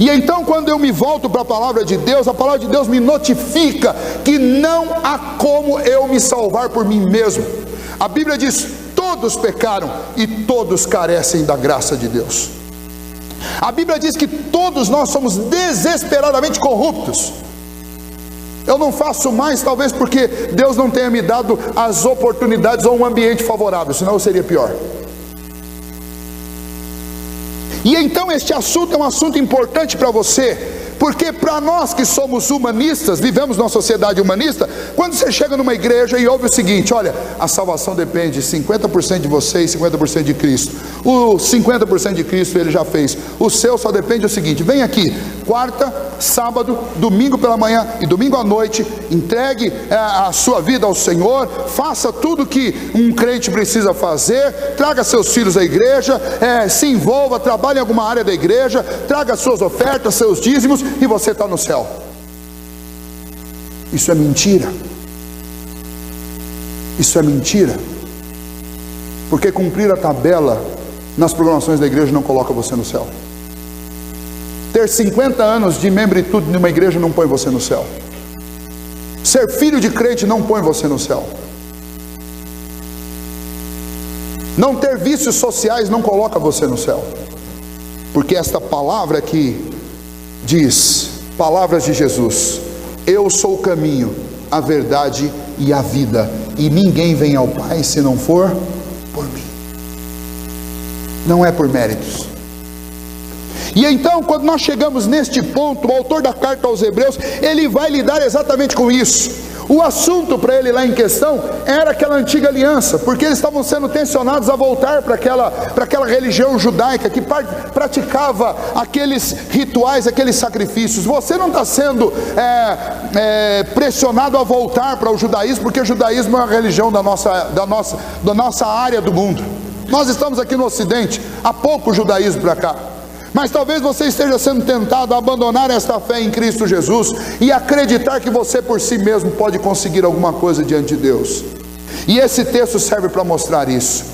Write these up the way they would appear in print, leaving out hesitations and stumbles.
E então, quando eu me volto para a palavra de Deus, a palavra de Deus me notifica que não há como eu me salvar por mim mesmo. A Bíblia diz: todos pecaram e todos carecem da graça de Deus. A Bíblia diz que todos nós somos desesperadamente corruptos. Eu não faço mais, talvez porque Deus não tenha me dado as oportunidades ou um ambiente favorável, senão eu seria pior. E então este assunto é um assunto importante para você, porque para nós que somos humanistas, vivemos numa sociedade humanista, quando você chega numa igreja e ouve o seguinte: olha, a salvação depende 50% de você e 50% de Cristo. O 50% de Cristo ele já fez, o seu só depende do seguinte: vem aqui, quarta, sábado, domingo pela manhã e domingo à noite, entregue a sua vida ao Senhor, faça tudo que um crente precisa fazer, traga seus filhos à igreja, se envolva, trabalhe em alguma área da igreja, traga suas ofertas, seus dízimos, e você está no céu. Isso é mentira. Isso é mentira. Porque cumprir a tabela nas programações da igreja não coloca você no céu. Ter 50 anos de membritude numa igreja não põe você no céu. Ser filho de crente não põe você no céu. Não ter vícios sociais não coloca você no céu. Porque esta palavra aqui diz, palavras de Jesus: eu sou o caminho, a verdade e a vida, e ninguém vem ao Pai se não for por mim. Não é por méritos. E então, quando nós chegamos neste ponto, o autor da carta aos Hebreus, ele vai lidar exatamente com isso. O assunto para ele lá em questão era aquela antiga aliança, porque eles estavam sendo tensionados a voltar para aquela religião judaica que praticava aqueles rituais, aqueles sacrifícios. Você não está sendo pressionado a voltar para o judaísmo, porque o judaísmo é a religião da nossa área do mundo. Nós estamos aqui no Ocidente, há pouco judaísmo para cá. Mas talvez você esteja sendo tentado a abandonar esta fé em Cristo Jesus e acreditar que você por si mesmo pode conseguir alguma coisa diante de Deus. E esse texto serve para mostrar isso.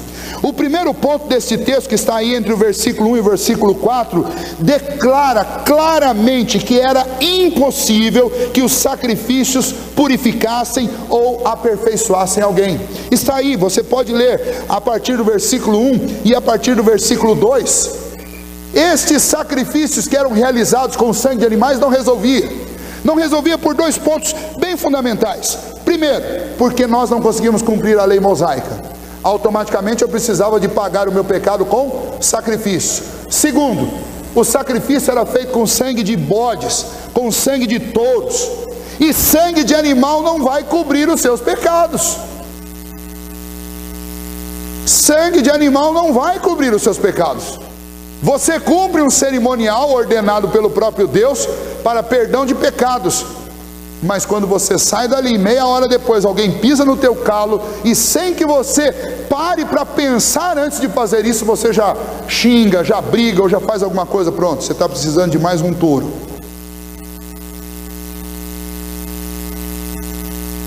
O primeiro ponto desse texto, que está aí entre o versículo 1 e o versículo 4, declara claramente que era impossível que os sacrifícios purificassem ou aperfeiçoassem alguém. Está aí, você pode ler a partir do versículo 1 e a partir do versículo 2. Estes sacrifícios que eram realizados com sangue de animais não resolvia por dois pontos bem fundamentais. Primeiro, porque nós não conseguimos cumprir a lei mosaica. Automaticamente eu precisava de pagar o meu pecado com sacrifício. Segundo, o sacrifício era feito com sangue de bodes, com sangue de touros, e sangue de animal não vai cobrir os seus pecados. Sangue de animal não vai cobrir os seus pecados. Você cumpre um cerimonial ordenado pelo próprio Deus para perdão de pecados, mas quando você sai dali, meia hora depois alguém pisa no teu calo, e sem que você pare para pensar antes de fazer isso, você já xinga, já briga ou já faz alguma coisa, pronto, você está precisando de mais um touro.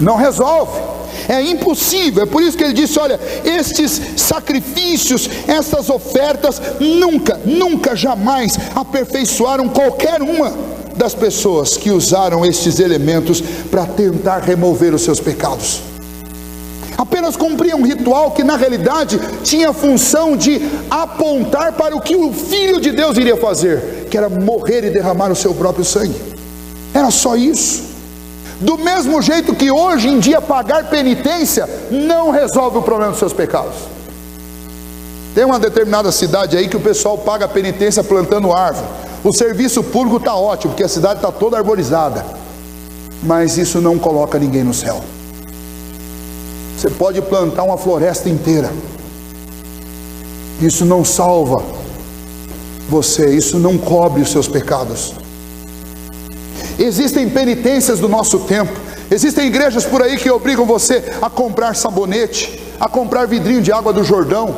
Não resolve. É impossível. É por isso que ele disse: olha, estes sacrifícios, essas ofertas nunca, jamais aperfeiçoaram qualquer uma das pessoas que usaram estes elementos para tentar remover os seus pecados. Apenas cumpriam um ritual que na realidade tinha a função de apontar para o que o Filho de Deus iria fazer, que era morrer e derramar o seu próprio sangue. Era só isso. Do mesmo jeito que hoje em dia pagar penitência não resolve o problema dos seus pecados. Tem uma determinada cidade aí que o pessoal paga penitência plantando árvore. O serviço público está ótimo, porque a cidade está toda arborizada, mas isso não coloca ninguém no céu. Você pode plantar uma floresta inteira, isso não salva você, isso não cobre os seus pecados. Existem penitências do nosso tempo. Existem igrejas por aí que obrigam você a comprar sabonete, a comprar vidrinho de água do Jordão,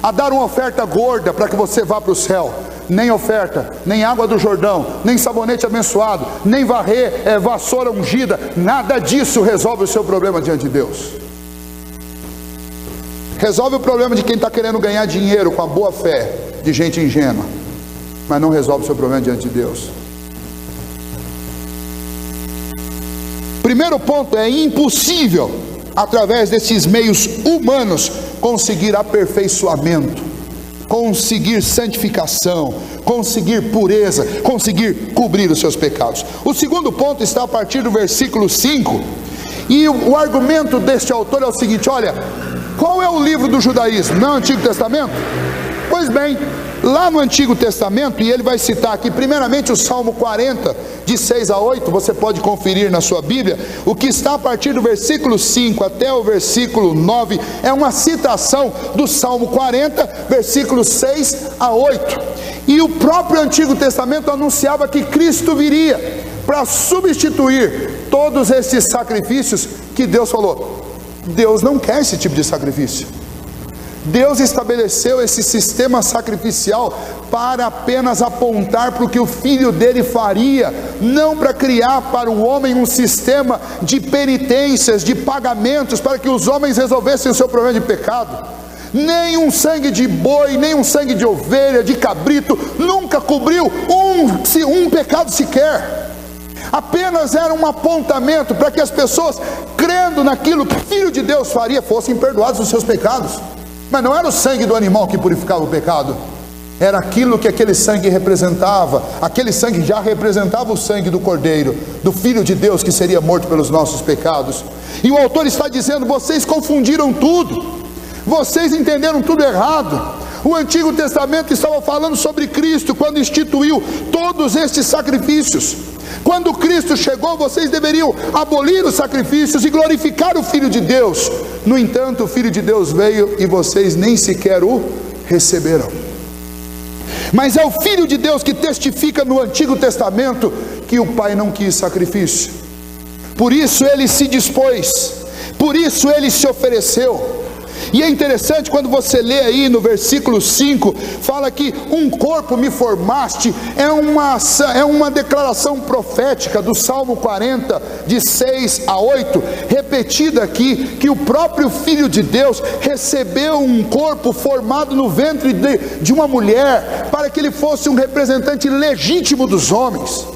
a dar uma oferta gorda para que você vá para o céu. Nem oferta, nem água do Jordão, nem sabonete abençoado, nem varrer, vassoura ungida, nada disso resolve o seu problema diante de Deus. Resolve o problema de quem está querendo ganhar dinheiro com a boa fé de gente ingênua. mas não resolve o seu problema diante de Deus. Primeiro ponto: é impossível, através desses meios humanos, conseguir aperfeiçoamento, conseguir santificação, conseguir pureza, conseguir cobrir os seus pecados. O segundo ponto está a partir do versículo 5, e o argumento deste autor é o seguinte: olha, qual é o livro do judaísmo? Não é o Antigo Testamento? Pois bem, lá no Antigo Testamento, e ele vai citar aqui primeiramente o Salmo 40, de 6 a 8, você pode conferir na sua Bíblia. O que está a partir do versículo 5 até o versículo 9 é uma citação do Salmo 40, versículos 6 a 8. E o próprio Antigo Testamento anunciava que Cristo viria para substituir todos esses sacrifícios que Deus falou. Deus não quer esse tipo de sacrifício. Deus estabeleceu esse sistema sacrificial para apenas apontar para o que o Filho dele faria, não para criar para o homem um sistema de penitências, de pagamentos, para que os homens resolvessem o seu problema de pecado. Nem um sangue de boi, nem um sangue de ovelha, de cabrito, nunca cobriu um pecado sequer. Apenas era um apontamento para que as pessoas, crendo naquilo que o Filho de Deus faria, fossem perdoados dos seus pecados. Mas não era o sangue do animal que purificava o pecado, era aquilo que aquele sangue representava. Aquele sangue já representava o sangue do Cordeiro, do Filho de Deus, que seria morto pelos nossos pecados. E o autor está dizendo: vocês confundiram tudo, vocês entenderam tudo errado. O Antigo Testamento estava falando sobre Cristo, quando instituiu todos estes sacrifícios. Quando Cristo chegou, vocês deveriam abolir os sacrifícios e glorificar o Filho de Deus. No entanto, o Filho de Deus veio e vocês nem sequer o receberam. Mas é o Filho de Deus que testifica no Antigo Testamento que o Pai não quis sacrifício. Por isso ele se dispôs, por isso ele se ofereceu. E é interessante quando você lê aí no versículo 5, fala que um corpo me formaste, é uma declaração profética do Salmo 40, de 6 a 8, repetida aqui, que o próprio Filho de Deus recebeu um corpo formado no ventre de uma mulher, para que ele fosse um representante legítimo dos homens,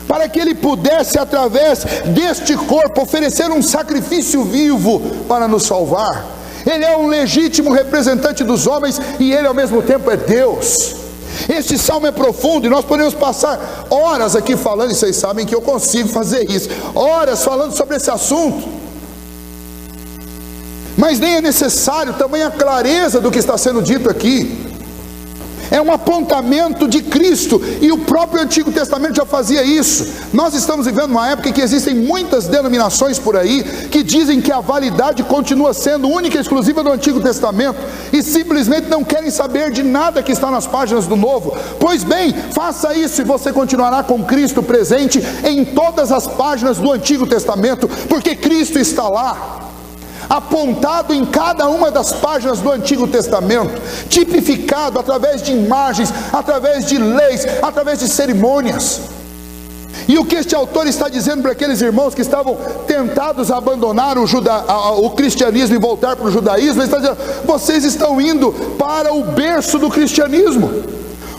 para que ele pudesse, através deste corpo, oferecer um sacrifício vivo para nos salvar. Ele é um legítimo representante dos homens e ele ao mesmo tempo é Deus. Este salmo é profundo e nós podemos passar horas aqui falando, e vocês sabem que eu consigo fazer isso, horas falando sobre esse assunto. Mas nem é necessário, também a clareza do que está sendo dito aqui. É um apontamento de Cristo, e o próprio Antigo Testamento já fazia isso. Nós estamos vivendo uma época em que existem muitas denominações por aí que dizem que a validade continua sendo única e exclusiva do Antigo Testamento, e simplesmente não querem saber de nada que está nas páginas do Novo. Pois bem, faça isso e você continuará com Cristo presente em todas as páginas do Antigo Testamento, porque Cristo está lá, apontado em cada uma das páginas do Antigo Testamento, tipificado através de imagens, através de leis, através de cerimônias. E o que este autor está dizendo para aqueles irmãos que estavam tentados a abandonar o cristianismo e voltar para o judaísmo, ele está dizendo: vocês estão indo para o berço do cristianismo.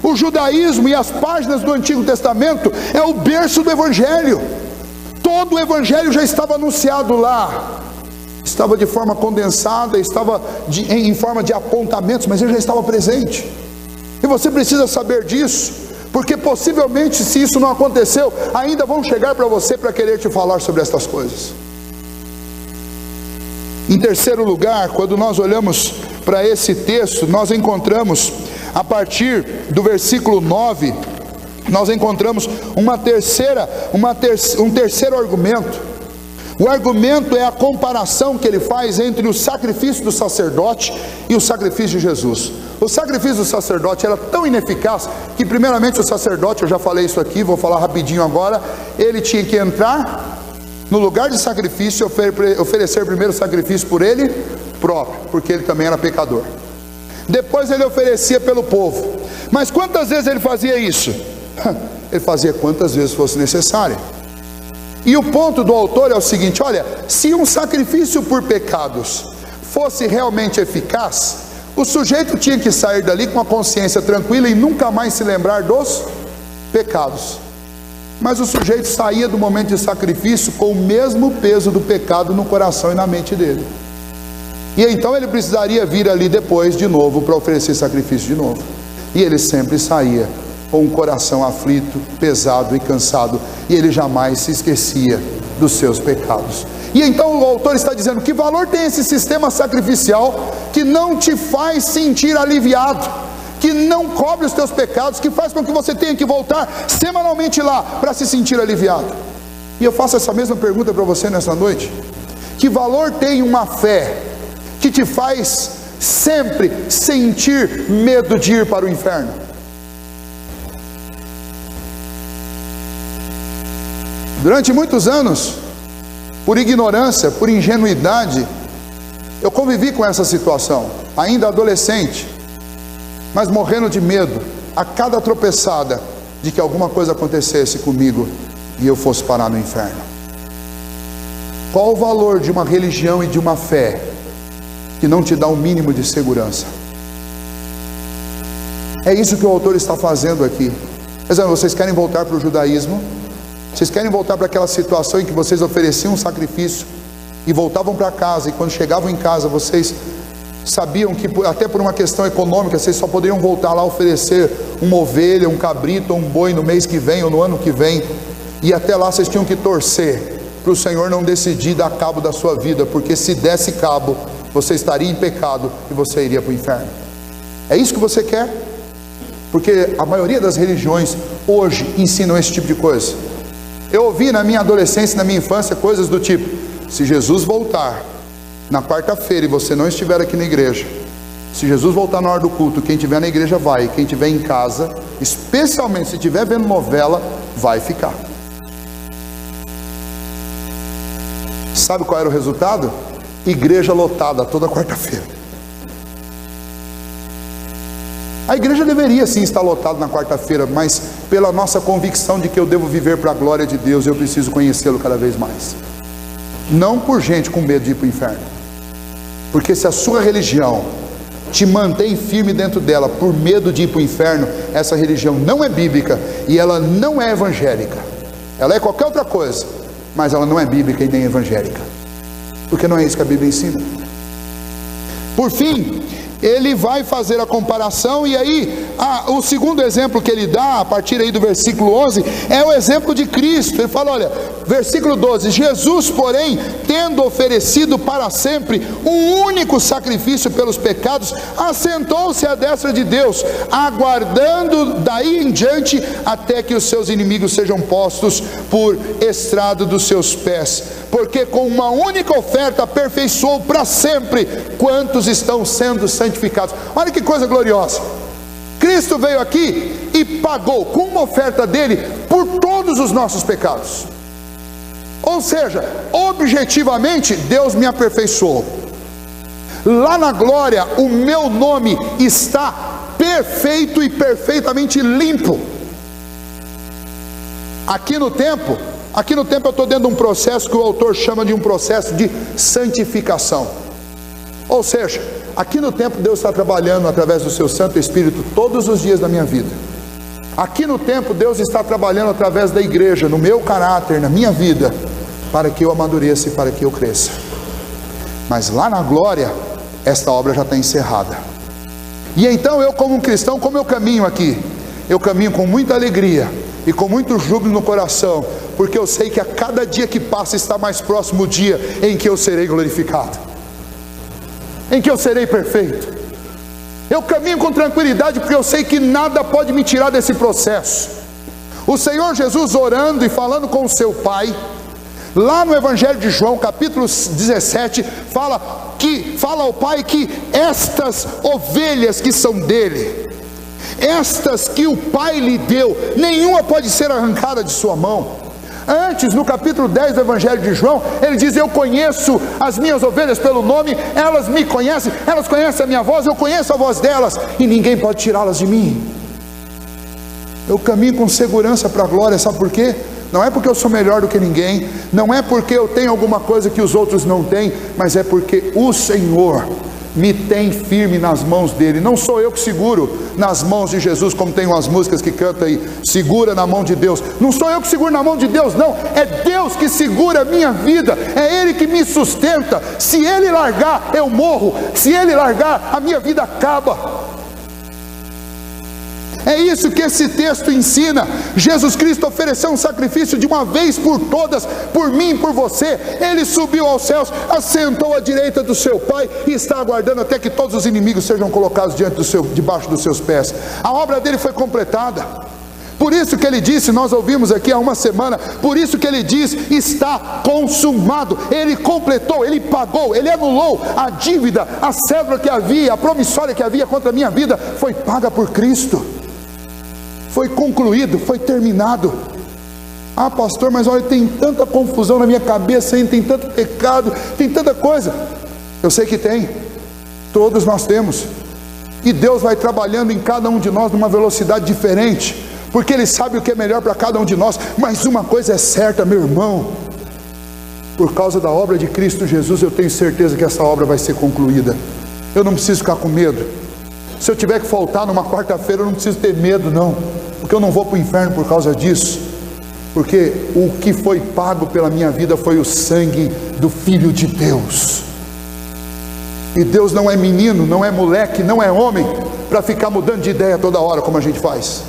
O judaísmo e as páginas do Antigo Testamento é o berço do Evangelho. Todo o Evangelho já estava anunciado lá. Estava de forma condensada, estava em forma de apontamentos, mas ele já estava presente. E você precisa saber disso, porque possivelmente, se isso não aconteceu, ainda vão chegar para você para querer te falar sobre estas coisas. Em terceiro lugar, quando nós olhamos para esse texto, nós encontramos, a partir do versículo 9, nós encontramos um terceiro argumento. O argumento é a comparação que ele faz entre o sacrifício do sacerdote e o sacrifício de Jesus. O sacrifício do sacerdote era tão ineficaz que, primeiramente, o sacerdote, eu já falei isso aqui, vou falar rapidinho agora, ele tinha que entrar no lugar de sacrifício e oferecer primeiro o sacrifício por ele próprio, porque ele também era pecador. Depois ele oferecia pelo povo. Mas quantas vezes ele fazia isso? Ele fazia quantas vezes fosse necessário. E o ponto do autor é o seguinte: olha, se um sacrifício por pecados fosse realmente eficaz, O sujeito tinha que sair dali com a consciência tranquila e nunca mais se lembrar dos pecados. Mas o sujeito saía do momento de sacrifício com o mesmo peso do pecado no coração e na mente dele. E então ele precisaria vir ali depois de novo para oferecer sacrifício de novo. E ele sempre saía com um coração aflito, pesado e cansado. E ele jamais se esquecia dos seus pecados. E então o autor está dizendo: que valor tem esse sistema sacrificial que não te faz sentir aliviado, que não cobre os teus pecados, que faz com que você tenha que voltar semanalmente lá para se sentir aliviado? E eu faço essa mesma pergunta para você nessa noite: que valor tem uma fé que te faz sempre sentir medo de ir para o inferno? Durante muitos anos, por ignorância, por ingenuidade, eu convivi com essa situação, ainda adolescente, mas morrendo de medo a cada tropeçada de que alguma coisa acontecesse comigo e eu fosse parar no inferno. Qual o valor de uma religião e de uma fé que não te dá um mínimo de segurança? É isso que o autor está fazendo aqui. Vocês querem voltar para o judaísmo? Vocês querem voltar para aquela situação em que vocês ofereciam um sacrifício e voltavam para casa, e quando chegavam em casa vocês sabiam que até por uma questão econômica vocês só poderiam voltar lá oferecer uma ovelha, um cabrito ou um boi no mês que vem ou no ano que vem, e até lá vocês tinham que torcer para o Senhor não decidir dar cabo da sua vida, porque se desse cabo você estaria em pecado e você iria para o inferno. É isso que você quer? Porque a maioria das religiões hoje ensinam esse tipo de coisa. Eu ouvi na minha adolescência, na minha infância, coisas do tipo: se Jesus voltar na quarta-feira e você não estiver aqui na igreja, se Jesus voltar na hora do culto, quem estiver na igreja vai, quem estiver em casa, especialmente se estiver vendo novela, vai ficar. Sabe qual era o resultado? Igreja lotada toda quarta-feira. A igreja deveria sim estar lotada na quarta-feira, mas pela nossa convicção de que eu devo viver para a glória de Deus, eu preciso conhecê-lo cada vez mais. Não por gente com medo de ir para o inferno. Porque se a sua religião te mantém firme dentro dela por medo de ir para o inferno, essa religião não é bíblica e ela não é evangélica. Ela é qualquer outra coisa, mas ela não é bíblica e nem evangélica. Porque não é isso que a Bíblia ensina. Por fim, ele vai fazer a comparação, e aí o segundo exemplo que ele dá, a partir aí do versículo 11, é o exemplo de Cristo. Ele fala, olha, versículo 12: Jesus, porém, tendo oferecido para sempre um único sacrifício pelos pecados, assentou-se à destra de Deus, aguardando daí em diante até que os seus inimigos sejam postos por estrado dos seus pés, porque com uma única oferta aperfeiçoou para sempre quantos estão sendo santificados. Olha que coisa gloriosa! Cristo veio aqui e pagou com uma oferta dele por todos os nossos pecados. Ou seja, objetivamente Deus me aperfeiçoou. Lá na glória o meu nome está perfeito e perfeitamente limpo. Aqui no tempo eu estou dentro de um processo que o autor chama de um processo de santificação. Ou seja, aqui no tempo Deus está trabalhando através do seu Santo Espírito todos os dias da minha vida. Aqui no tempo Deus está trabalhando através da igreja, no meu caráter, na minha vida, para que eu amadureça e para que eu cresça. Mas lá na glória, esta obra já está encerrada. E então eu, como um cristão, como eu caminho aqui? Eu caminho com muita alegria e com muito júbilo no coração, porque eu sei que a cada dia que passa está mais próximo o dia em que eu serei glorificado, em que eu serei perfeito. Eu caminho com tranquilidade, porque eu sei que nada pode me tirar desse processo. O Senhor Jesus, orando e falando com o seu Pai, lá no Evangelho de João, capítulo 17, fala ao Pai que estas ovelhas que são dele, estas que o Pai lhe deu, nenhuma pode ser arrancada de sua mão. Antes, no capítulo 10 do Evangelho de João, ele diz: eu conheço as minhas ovelhas pelo nome, elas me conhecem, elas conhecem a minha voz, eu conheço a voz delas, e ninguém pode tirá-las de mim. Eu caminho com segurança para a glória, sabe por quê? Não é porque eu sou melhor do que ninguém, não é porque eu tenho alguma coisa que os outros não têm, mas é porque o Senhor me tem firme nas mãos dele. Não sou eu que seguro nas mãos de Jesus, como tem umas músicas que cantam aí, segura na mão de Deus. Não sou eu que seguro na mão de Deus, não. É Deus que segura a minha vida. É Ele que me sustenta. Se Ele largar, eu morro. Se Ele largar, a minha vida acaba. É isso que esse texto ensina. Jesus Cristo ofereceu um sacrifício de uma vez por todas, por mim e por você. Ele subiu aos céus, assentou à direita do seu Pai e está aguardando até que todos os inimigos sejam colocados debaixo dos seus pés. A obra dele foi completada. Por isso que ele disse, nós ouvimos aqui há uma semana, por isso que ele diz, está consumado. Ele completou, ele pagou, ele anulou a dívida, a cédula que havia, a promissória que havia contra a minha vida, foi paga por Cristo. Foi concluído, foi terminado. Ah, pastor, mas olha, tem tanta confusão na minha cabeça ainda, tem tanto pecado, tem tanta coisa. Eu sei que tem, todos nós temos. E Deus vai trabalhando em cada um de nós numa velocidade diferente, porque Ele sabe o que é melhor para cada um de nós. Mas uma coisa é certa, meu irmão, por causa da obra de Cristo Jesus, eu tenho certeza que essa obra vai ser concluída. Eu não preciso ficar com medo. Se eu tiver que faltar numa quarta-feira, eu não preciso ter medo, não, porque eu não vou para o inferno por causa disso, porque o que foi pago pela minha vida foi o sangue do Filho de Deus. E Deus não é menino, não é moleque, não é homem para ficar mudando de ideia toda hora como a gente faz.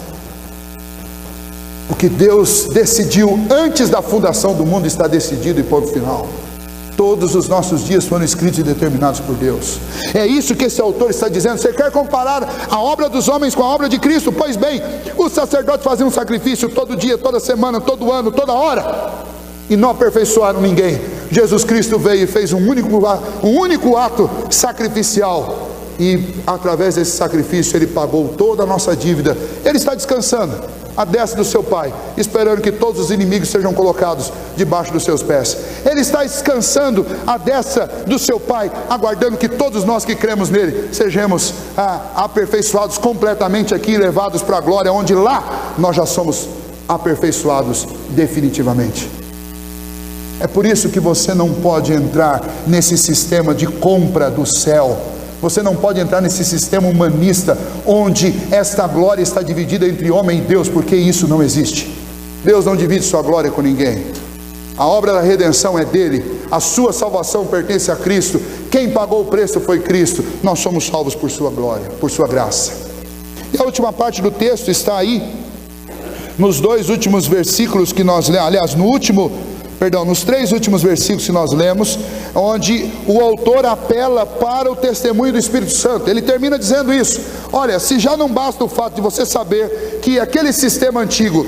O que Deus decidiu antes da fundação do mundo está decidido e ponto final. Todos os nossos dias foram escritos e determinados por Deus. É isso que esse autor está dizendo. Você quer comparar a obra dos homens com a obra de Cristo? Pois bem, os sacerdotes faziam um sacrifício todo dia, toda semana, todo ano, toda hora, e não aperfeiçoaram ninguém. Jesus Cristo veio e fez um único ato sacrificial, e através desse sacrifício Ele pagou toda a nossa dívida. Ele está descansando à destra do seu Pai, esperando que todos os inimigos sejam colocados debaixo dos seus pés. Ele está descansando à destra do seu Pai, aguardando que todos nós que cremos nele sejamos aperfeiçoados completamente aqui, levados para a glória, onde lá nós já somos aperfeiçoados definitivamente. É por isso que você não pode entrar nesse sistema de compra do céu. Você não pode entrar nesse sistema humanista, onde esta glória está dividida entre homem e Deus, porque isso não existe. Deus não divide sua glória com ninguém. A obra da redenção é dele, a sua salvação pertence a Cristo. Quem pagou o preço foi Cristo. Nós somos salvos por sua glória, por sua graça. E a última parte do texto está aí, nos dois últimos versículos que nós lemos, aliás, nos três últimos versículos que nós lemos, onde o autor apela para o testemunho do Espírito Santo. Ele termina dizendo isso: olha, se já não basta o fato de você saber que aquele sistema antigo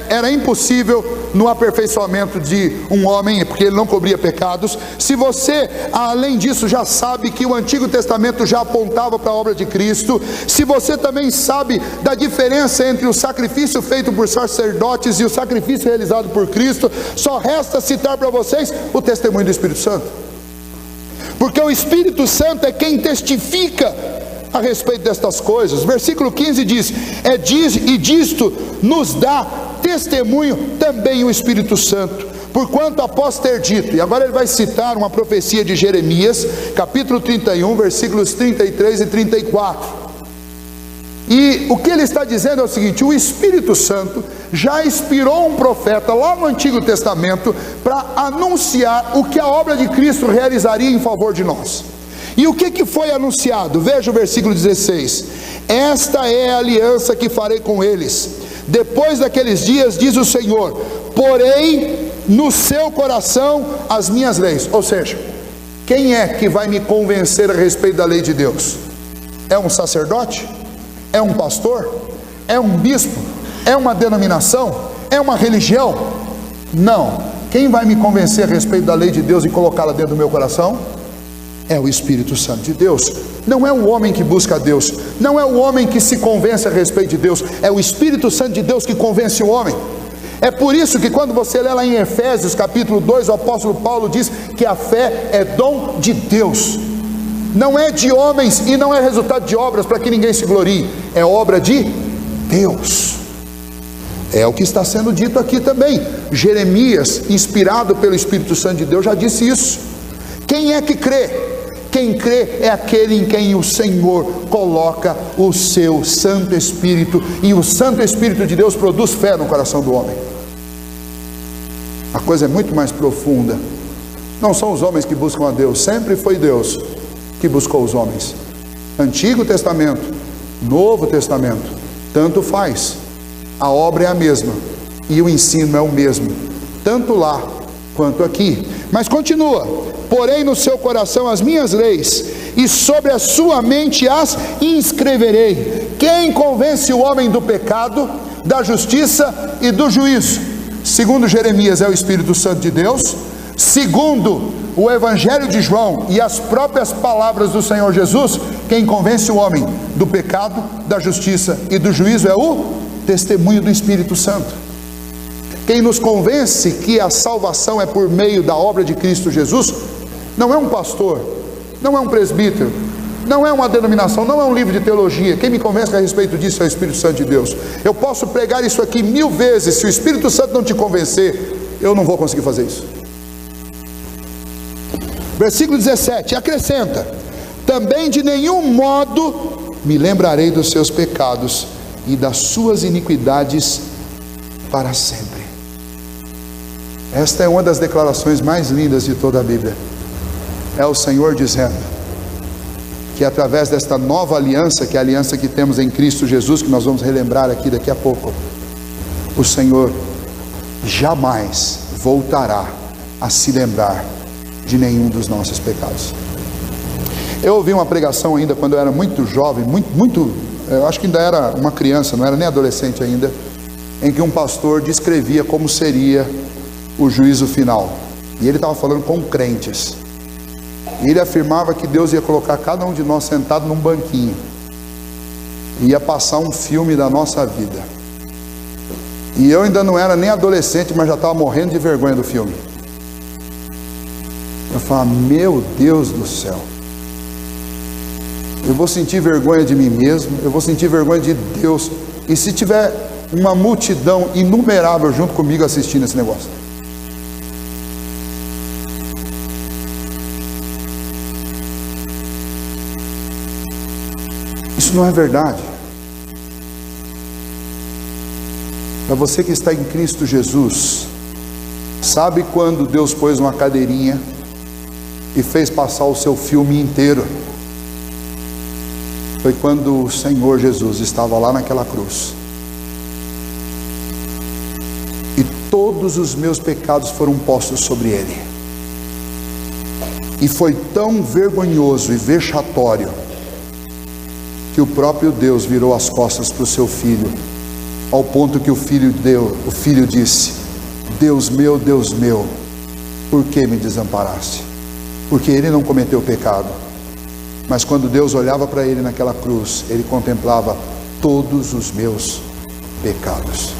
era impossível no aperfeiçoamento de um homem, porque ele não cobria pecados, se você, além disso, já sabe que o Antigo Testamento já apontava para a obra de Cristo, se você também sabe da diferença entre o sacrifício feito por sacerdotes e o sacrifício realizado por Cristo, só resta citar para vocês o testemunho do Espírito Santo, porque o Espírito Santo é quem testifica a respeito destas coisas. Versículo 15 diz: e disto nos dá testemunho também o Espírito Santo, porquanto após ter dito, e agora ele vai citar uma profecia de Jeremias, capítulo 31, versículos 33 e 34. E o que ele está dizendo é o seguinte: o Espírito Santo já inspirou um profeta lá no Antigo Testamento para anunciar o que a obra de Cristo realizaria em favor de nós. E o que foi anunciado? Veja o versículo 16: esta é a aliança que farei com eles depois daqueles dias, diz o Senhor, porém no seu coração as minhas leis. Ou seja, quem é que vai me convencer a respeito da lei de Deus? É um sacerdote? É um pastor? É um bispo? É uma denominação? É uma religião? Não. Quem vai me convencer a respeito da lei de Deus e colocá-la dentro do meu coração? É o Espírito Santo de Deus. Não é o homem que busca a Deus, não é o homem que se convence a respeito de Deus, é o Espírito Santo de Deus que convence o homem. É por isso que quando você lê lá em Efésios capítulo 2, o apóstolo Paulo diz que a fé é dom de Deus, não é de homens e não é resultado de obras para que ninguém se glorie, é obra de Deus. É o que está sendo dito aqui também. Jeremias, inspirado pelo Espírito Santo de Deus, já disse isso. Quem é que crê? Quem crê é aquele em quem o Senhor coloca o seu Santo Espírito, e o Santo Espírito de Deus produz fé no coração do homem. A coisa é muito mais profunda. Não são os homens que buscam a Deus, sempre foi Deus que buscou os homens. Antigo Testamento, Novo Testamento, tanto faz, a obra é a mesma e o ensino é o mesmo, tanto lá quanto aqui. Mas continua: porém no seu coração as minhas leis, e sobre a sua mente as inscreverei. Quem convence o homem do pecado, da justiça e do juízo? Segundo Jeremias, é o Espírito Santo de Deus. Segundo o Evangelho de João e as próprias palavras do Senhor Jesus, quem convence o homem do pecado, da justiça e do juízo é o testemunho do Espírito Santo. Quem nos convence que a salvação é por meio da obra de Cristo Jesus, não é um pastor, não é um presbítero, não é uma denominação, não é um livro de teologia. Quem me convence a respeito disso é o Espírito Santo de Deus. Eu posso pregar isso aqui 1000 vezes, se o Espírito Santo não te convencer, eu não vou conseguir fazer isso. Versículo 17, acrescenta: também de nenhum modo me lembrarei dos seus pecados e das suas iniquidades para sempre. Esta é uma das declarações mais lindas de toda a Bíblia. É o Senhor dizendo que através desta nova aliança, que é a aliança que temos em Cristo Jesus, que nós vamos relembrar aqui daqui a pouco, o Senhor jamais voltará a se lembrar de nenhum dos nossos pecados. Eu ouvi uma pregação ainda quando eu era muito jovem, eu acho que ainda era uma criança, não era nem adolescente ainda, em que um pastor descrevia como seria o juízo final, e ele estava falando com crentes, e ele afirmava que Deus ia colocar cada um de nós sentado num banquinho, e ia passar um filme da nossa vida, e eu ainda não era nem adolescente, mas já estava morrendo de vergonha do filme. Eu falava: meu Deus do céu, eu vou sentir vergonha de mim mesmo, eu vou sentir vergonha de Deus, e se tiver uma multidão inumerável junto comigo assistindo esse negócio? Isso não é verdade. Para você que está em Cristo Jesus, sabe quando Deus pôs uma cadeirinha e fez passar o seu filme inteiro? Foi quando o Senhor Jesus estava lá naquela cruz, e todos os meus pecados foram postos sobre ele, e foi tão vergonhoso e vexatório que o próprio Deus virou as costas para o seu filho, ao ponto que o filho disse: Deus meu, por que me desamparaste? Porque ele não cometeu pecado, mas quando Deus olhava para ele naquela cruz, ele contemplava todos os meus pecados.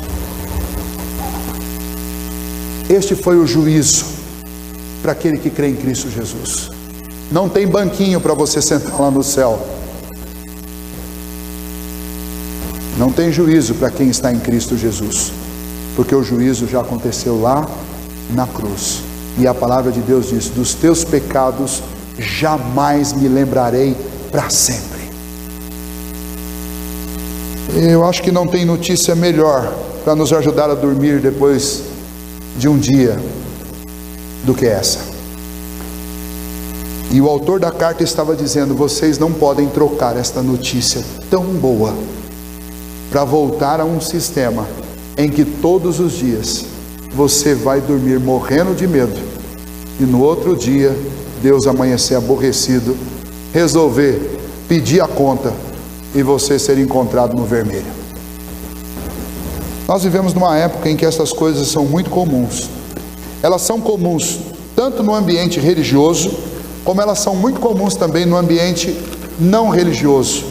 Este foi o juízo para aquele que crê em Cristo Jesus. Não tem banquinho para você sentar lá no céu. Não tem juízo para quem está em Cristo Jesus, porque o juízo já aconteceu lá na cruz. E a palavra de Deus diz: dos teus pecados jamais me lembrarei para sempre. Eu acho que não tem notícia melhor para nos ajudar a dormir depois de um dia do que essa. E o autor da carta estava dizendo: vocês não podem trocar esta notícia tão boa para voltar a um sistema em que todos os dias você vai dormir morrendo de medo, e no outro dia Deus amanhecer aborrecido, resolver pedir a conta e você ser encontrado no vermelho. Nós vivemos numa época em que essas coisas são muito comuns. Elas são comuns tanto no ambiente religioso, como elas são muito comuns também no ambiente não religioso.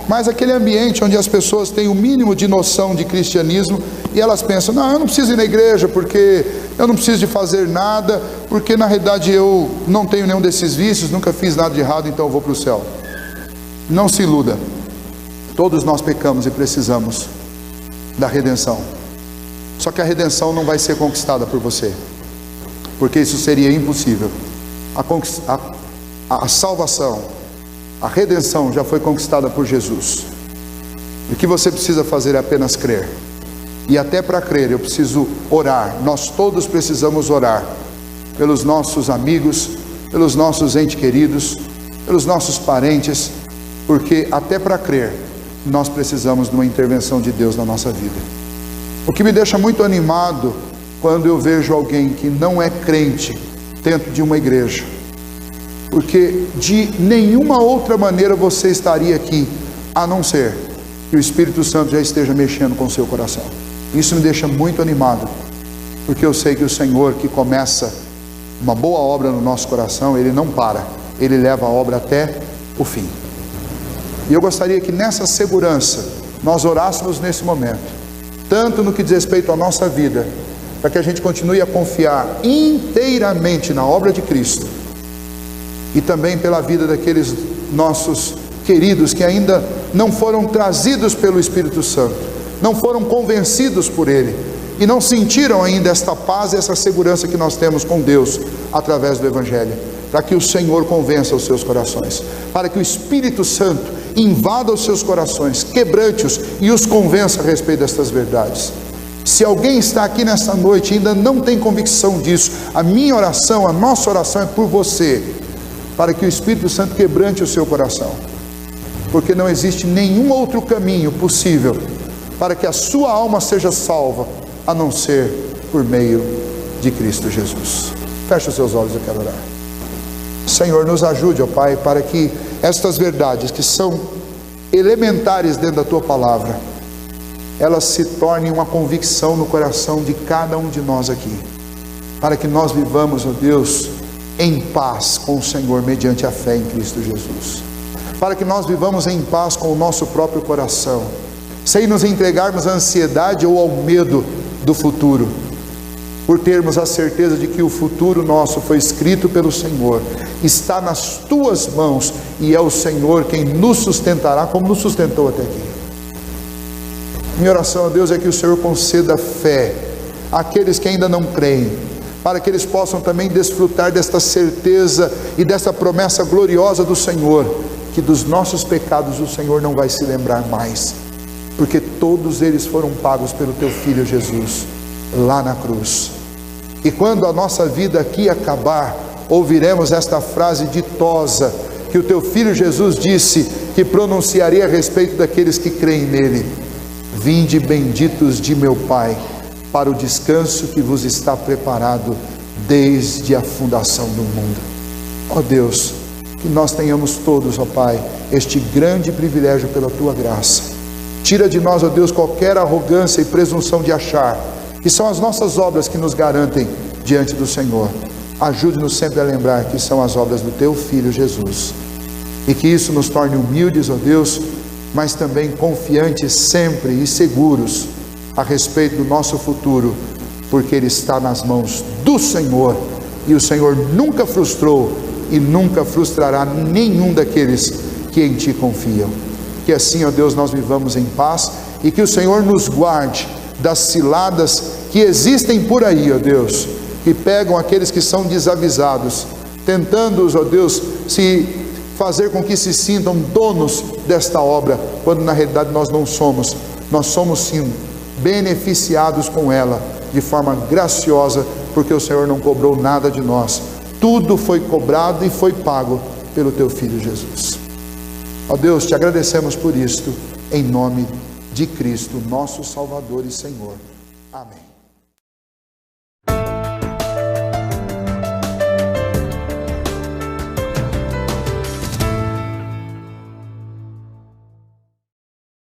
Mas aquele ambiente onde as pessoas têm o mínimo de noção de cristianismo, e elas pensam: não, eu não preciso ir na igreja, porque eu não preciso de fazer nada, porque na realidade eu não tenho nenhum desses vícios, nunca fiz nada de errado, então eu vou para o céu. Não se iluda, todos nós pecamos e precisamos da redenção. Só que a redenção não vai ser conquistada por você, porque isso seria impossível. A salvação, a redenção já foi conquistada por Jesus. O que você precisa fazer é apenas crer. E até para crer eu preciso orar. Nós todos precisamos orar pelos nossos amigos, pelos nossos entes queridos, pelos nossos parentes, porque até para crer nós precisamos de uma intervenção de Deus na nossa vida. O que me deixa muito animado quando eu vejo alguém que não é crente dentro de uma igreja, porque de nenhuma outra maneira você estaria aqui, a não ser que o Espírito Santo já esteja mexendo com o seu coração. Isso me deixa muito animado, porque eu sei que o Senhor, que começa uma boa obra no nosso coração, Ele não para, Ele leva a obra até o fim. E eu gostaria que nessa segurança nós orássemos nesse momento, tanto no que diz respeito à nossa vida, para que a gente continue a confiar inteiramente na obra de Cristo, e também pela vida daqueles nossos queridos que ainda não foram trazidos pelo Espírito Santo, não foram convencidos por Ele, e não sentiram ainda esta paz e essa segurança que nós temos com Deus através do Evangelho, para que o Senhor convença os seus corações, para que o Espírito Santo invada os seus corações, quebrante-os e os convença a respeito destas verdades. Se alguém está aqui nesta noite e ainda não tem convicção disso, a minha oração, a nossa oração é por você, para que o Espírito Santo quebrante o seu coração, porque não existe nenhum outro caminho possível para que a sua alma seja salva, a não ser por meio de Cristo Jesus. Feche os seus olhos, eu quero orar. Senhor, nos ajude, ó Pai, para que estas verdades que são elementares dentro da Tua Palavra, elas se tornem uma convicção no coração de cada um de nós aqui, para que nós vivamos, ó Deus, em paz com o Senhor, mediante a fé em Cristo Jesus, para que nós vivamos em paz com o nosso próprio coração, sem nos entregarmos à ansiedade ou ao medo do futuro, por termos a certeza de que o futuro nosso foi escrito pelo Senhor, está nas Tuas mãos, e é o Senhor quem nos sustentará, como nos sustentou até aqui. Minha oração a Deus é que o Senhor conceda fé àqueles que ainda não creem, para que eles possam também desfrutar desta certeza e desta promessa gloriosa do Senhor, que dos nossos pecados o Senhor não vai se lembrar mais, porque todos eles foram pagos pelo Teu Filho Jesus, lá na cruz. E quando a nossa vida aqui acabar, ouviremos esta frase ditosa, que o Teu Filho Jesus disse, que pronunciaria a respeito daqueles que creem nele: vinde benditos de meu Pai, para o descanso que vos está preparado desde a fundação do mundo. Ó Deus, que nós tenhamos todos, ó Pai, este grande privilégio pela Tua graça. Tira de nós, ó Deus, qualquer arrogância e presunção de achar que são as nossas obras que nos garantem diante do Senhor. Ajude-nos sempre a lembrar que são as obras do Teu Filho Jesus, e que isso nos torne humildes, ó Deus, mas também confiantes sempre e seguros a respeito do nosso futuro, porque ele está nas mãos do Senhor, e o Senhor nunca frustrou e nunca frustrará nenhum daqueles que em Ti confiam. Que assim, ó Deus, nós vivamos em paz, e que o Senhor nos guarde das ciladas que existem por aí, ó Deus, que pegam aqueles que são desavisados, tentando-os, ó Deus, se fazer com que se sintam donos desta obra, quando na realidade nós não somos. Nós somos sim beneficiados com ela, de forma graciosa, porque o Senhor não cobrou nada de nós. Tudo foi cobrado e foi pago pelo Teu Filho Jesus. Ó Deus, Te agradecemos por isto, em nome de Cristo, nosso Salvador e Senhor. Amém.